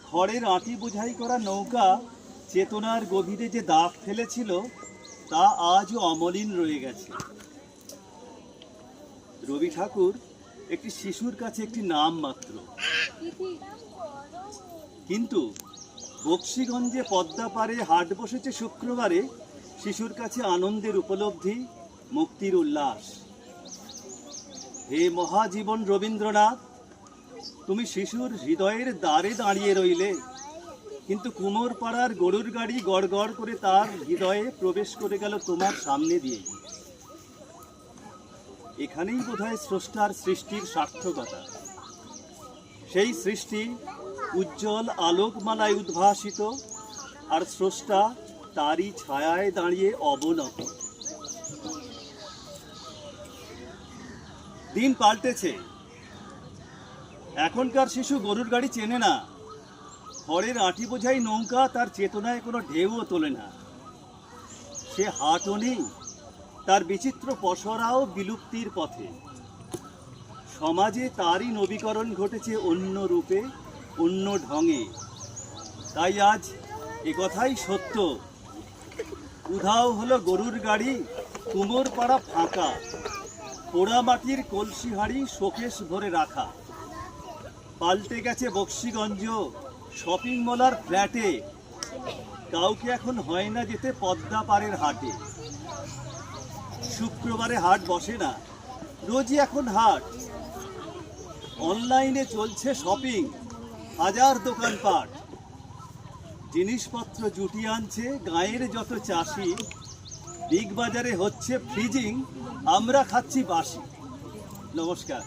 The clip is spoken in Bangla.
খড়ের আঁটি বোঝাই করা নৌকা চেতনার গভীরে যে দাগ ফেলেছিল তা আজও অমলিন রয়ে গেছে। রবি ঠাকুর একটি শিশুর কাছে একটি নাম মাত্র, কিন্তু বক্সিগঞ্জে পদ্মা পারে হাট বসেছে শুক্রবারে শিশুর কাছে আনন্দের উপলব্ধি, মুক্তির উল্লাস। হে মহাজীবন রবীন্দ্রনাথ, তুমি শিশুর হৃদয়ের দ্বারে দাঁড়িয়ে রইলে, কিন্তু কুমোরপাড়ার গরুর গাড়ি গড় গড় করে তার হৃদয়ে প্রবেশ করে গেল তোমার সামনে দিয়ে। এখানেই বোধহয় স্রষ্টার সৃষ্টির সার্থকতা। সেই সৃষ্টি উজ্জ্বল আলোকমালায় উদ্ভাসিত, আর স্রষ্টা তারই ছায়ায় দাঁড়িয়ে অবনত। দিন পাল্টেছে। এখনকার শিশু গরুর গাড়ি চেনে না, খড়ের আঁটি বোঝাই নৌকা তার চেতনায় কোনো ঢেউও তোলে না। সে হাটও নেই, তার বিচিত্র পসরাও বিলুপ্তির পথে। সমাজে তারই নবীকরণ ঘটেছে অন্য রূপে, অন্য ঢঙে। তাই আজ একথাই সত্য, উধাও হলো গরুর গাড়ি, কুমোরপাড়া ফাঁকা, পোড়া মাটির কলসি হাঁড়ি শোকেস ভরে রাখা। পাল্টে গেছে বক্সিগঞ্জ শপিং মল আর ফ্ল্যাটে, কাউকে এখন হয় না যেতে পদ্মা পাড়ের হাটে। শুক্রবারে হাট বসে না, রোজই এখন হাট। অনলাইনে চলছে শপিং, হাজার দোকানপাট। জিনিসপত্র জুটিয়ে আনছে গাঁয়ের যত চাষি, বিগ বাজারে হচ্ছে ফ্রিজিং, আমরা খাচ্ছি বাসি। নমস্কার।